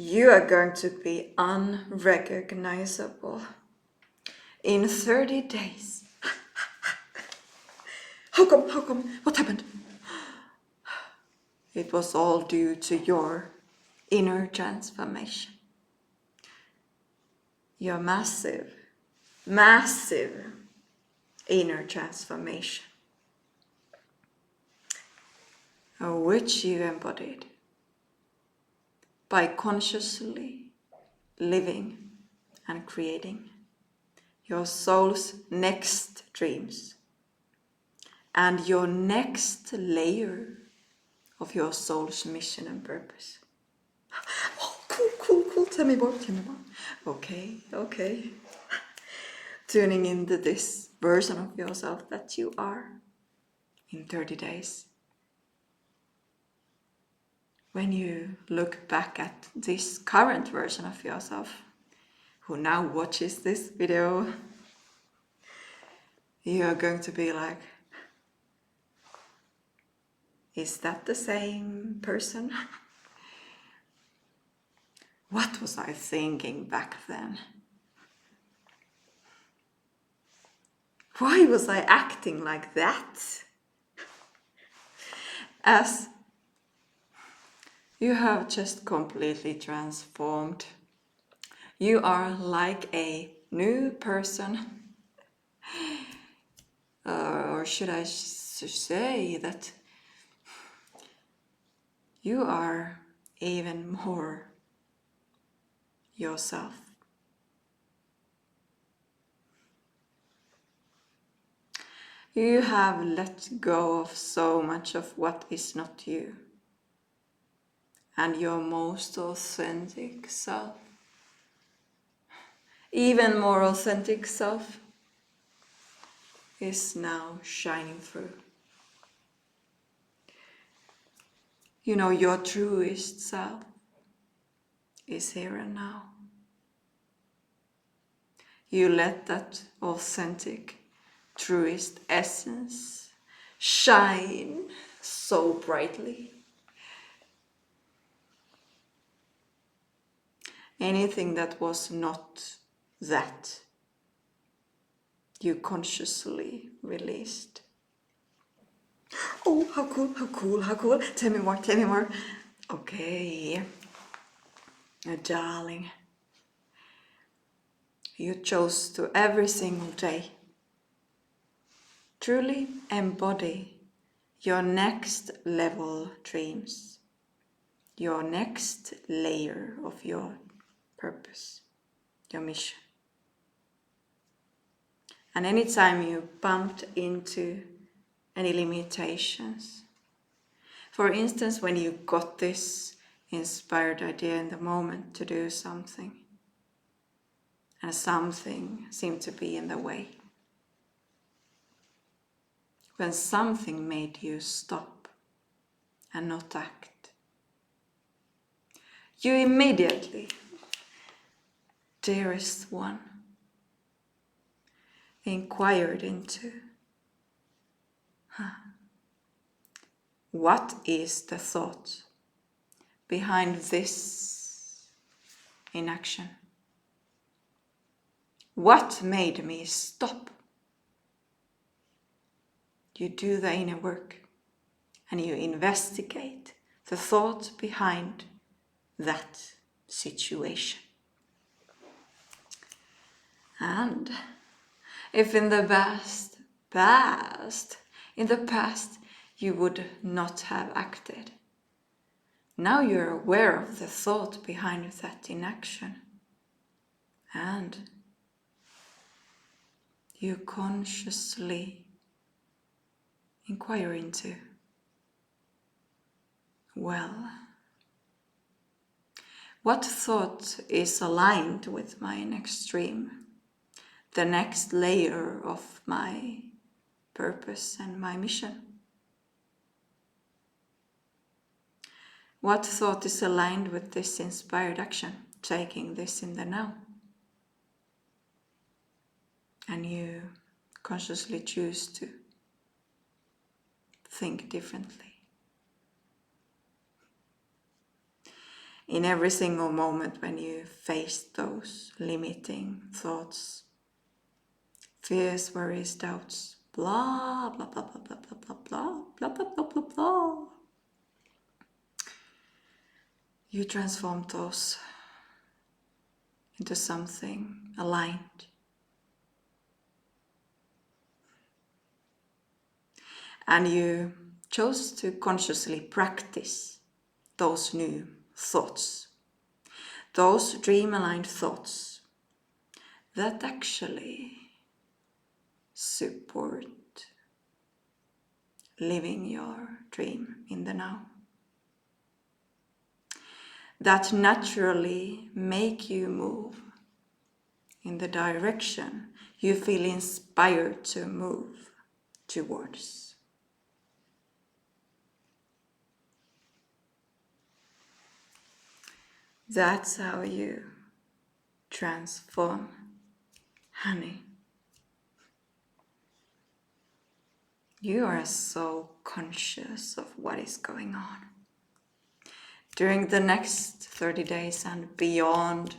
You are going to be unrecognizable in 30 days. How come? What happened? It was all due to your inner transformation. Your massive inner transformation, which you embodied by consciously living and creating your soul's next dreams and your next layer of your soul's mission and purpose. Oh, cool. Tell me more. Okay. Tuning into this version of yourself that you are in 30 days. When you look back at this current version of yourself, who now watches this video, you are going to be like, is that the same person? What was I thinking back then? Why was I acting like that? As you have just completely transformed. You are like a new person. Or should I say that you are even more yourself. You have let go of so much of what is not you, and your most authentic self, even more authentic self, is now shining through. You know, your truest self is here and now. You let that authentic, truest essence shine so brightly. Anything that was not that, you consciously released. Oh, how cool. Tell me more. Okay. Darling. You chose to every single day truly embody your next level dreams, your next layer of your purpose, your mission. And anytime you bumped into any limitations, for instance, when you got this inspired idea in the moment to do something, and something seemed to be in the way, when something made you stop and not act, you immediately, dearest one, inquired into what is the thought behind this inaction? What made me stop? You do the inner work and you investigate the thought behind that situation. And if in the past you would not have acted, now you're aware of the thought behind that inaction, and you consciously inquire into, well, what thought is aligned with my next dream, the next layer of my purpose and my mission? What thought is aligned with this inspired action, taking this in the now? And you consciously choose to think differently. in every single moment when you face those limiting thoughts, fears, worries, doubts, blah, blah, blah, blah, blah, blah, blah, blah, blah, blah, blah, blah. You transform those into something aligned. And you chose to consciously practice those new thoughts, those dream-aligned thoughts that actually support living your dream in the now, that naturally make you move in the direction you feel inspired to move towards. That's how you transform, honey. You are so conscious of what is going on. During the next 30 days and beyond,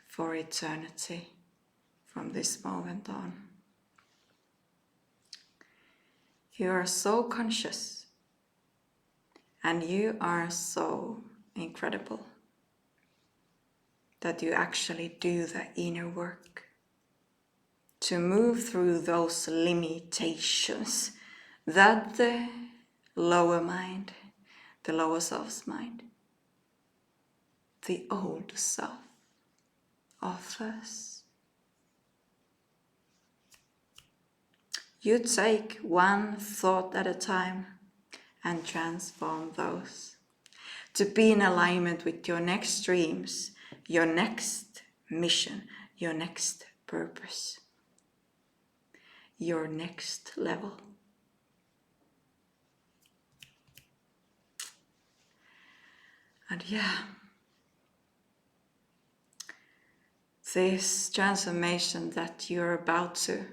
for eternity, from this moment on. You are so conscious, and you are so incredible that you actually do the inner work to move through those limitations that the lower mind, the lower self's mind, the old self offers. You take one thought at a time and transform those to be in alignment with your next dreams, your next mission, your next purpose, your next level. And yeah, this transformation that you're about to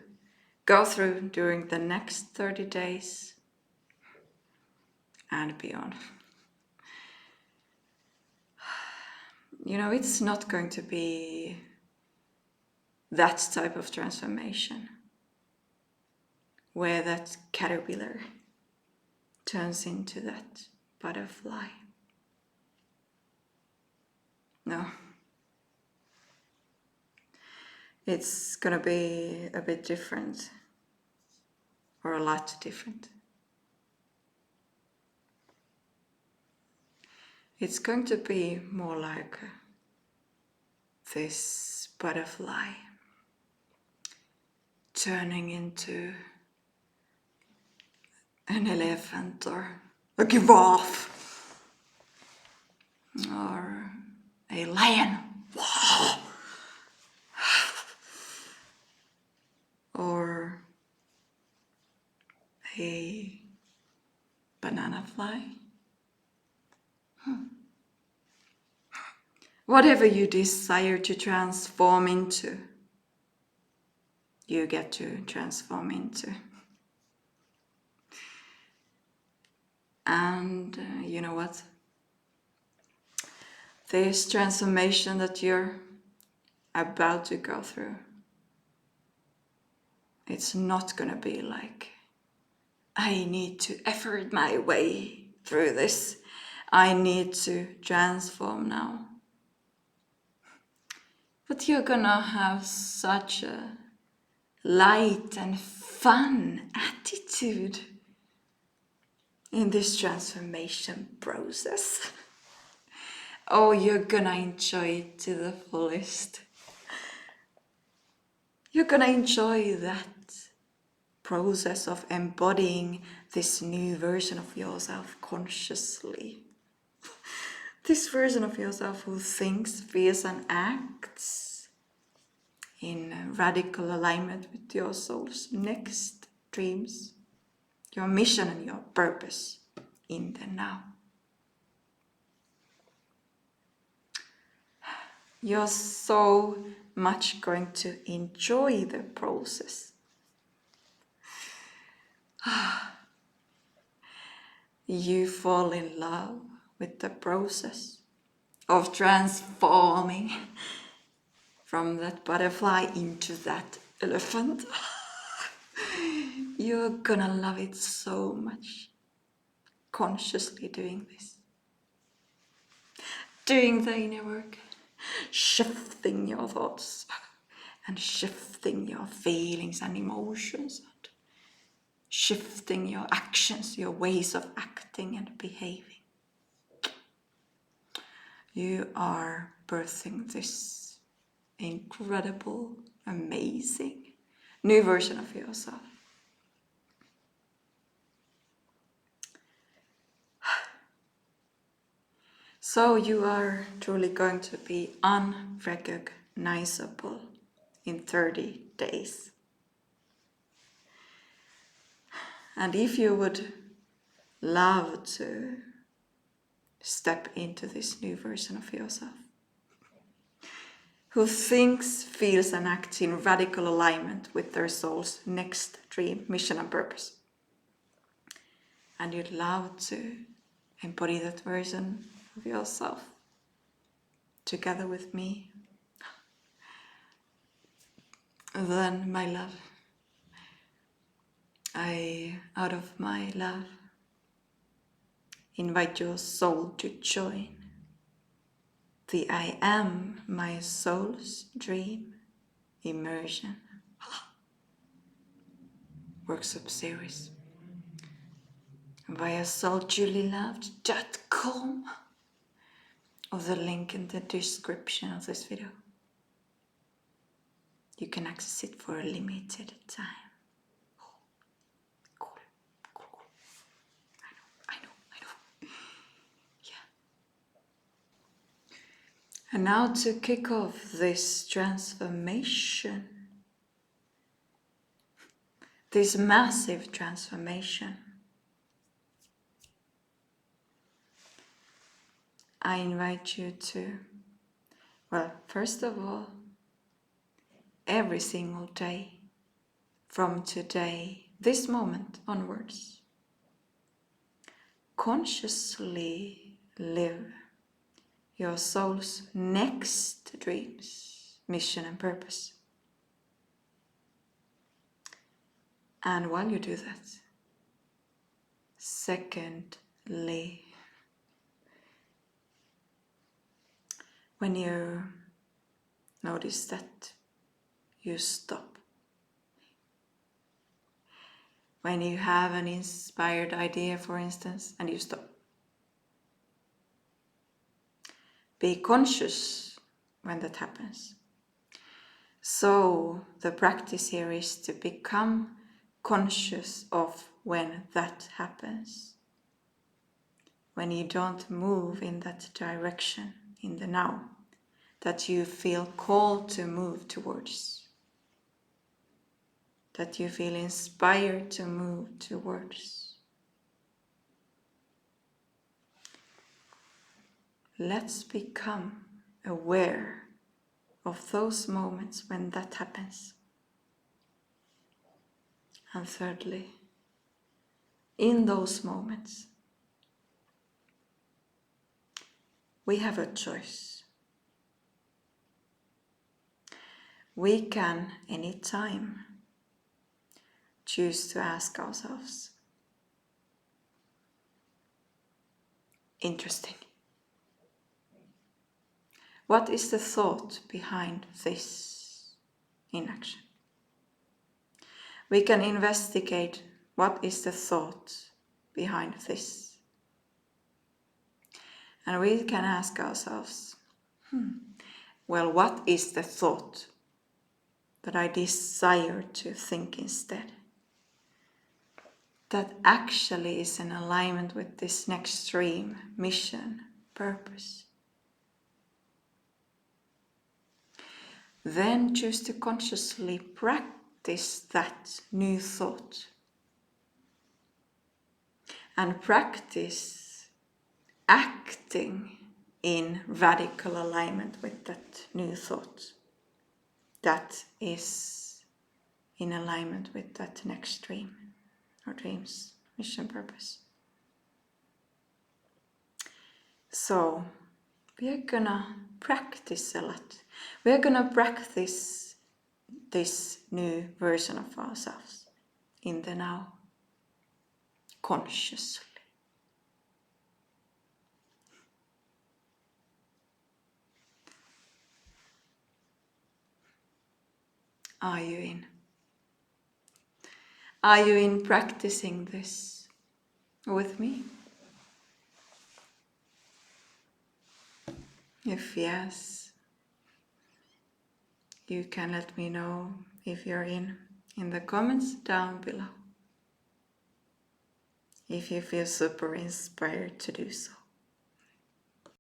go through during the next 30 days and beyond. You know, it's not going to be that type of transformation where that caterpillar turns into that butterfly. No. It's gonna be a bit different, or a lot different. It's going to be more like this butterfly turning into an elephant or a giraffe or a lion. Or a banana fly. Whatever you desire to transform into, you get to transform into. And you know what? This transformation that you're about to go through, it's not gonna be like, I need to effort my way through this. I need to transform now. But you're gonna have such a light and fun attitude in this transformation process. Oh, you're gonna enjoy it to the fullest. You're gonna enjoy that process of embodying this new version of yourself consciously. This version of yourself who thinks, feels and acts in radical alignment with your soul's next dreams, your mission and your purpose in the now. You're so much going to enjoy the process. you fall in love with the process of transforming from that butterfly into that elephant. You're gonna love it so much. Consciously doing this. Doing the inner work. Shifting your thoughts. And shifting your feelings and emotions. And shifting your actions, your ways of acting and behaving. You are birthing this incredible, amazing new version of yourself. So you are truly going to be unrecognizable in 30 days. And if you would love to step into this new version of yourself, who thinks, feels and acts in radical alignment with their soul's next dream, mission and purpose, and you'd love to embody that version of yourself together with me, then my love, out of my love, invite your soul to join the I Am My Soul's Dream Immersion workshop series via souljulielove.com or the link in the description of this video. You can access it for a limited time. Cool. I know. Yeah. And now to kick off this transformation, this massive transformation, I invite you to, well, first of all, every single day from today, this moment onwards, consciously live your soul's next dreams, mission and purpose. And while you do that, secondly, when you notice that you stop, when you have an inspired idea, for instance, and you stop, be conscious when that happens. So the practice here is to become conscious of when that happens. When you don't move in that direction in the now, that you feel called to move towards, that you feel inspired to move towards. Let's become aware of those moments when that happens. And thirdly, in those moments, we have a choice. We can, anytime, choose to ask ourselves, interesting, what is the thought behind this inaction? We can investigate what is the thought behind this. And we can ask ourselves, well, what is the thought that I desire to think instead? That actually is in alignment with this next dream, mission, purpose. Then choose to consciously practice that new thought. And practice acting in radical alignment with that new thought. That is in alignment with that next dream or dreams, mission, purpose. So we are gonna practice a lot. We are gonna practice this new version of ourselves in the now, consciously. Are you in? Are you in practicing this with me? If yes, you can let me know if you're in the comments down below. If you feel super inspired to do so.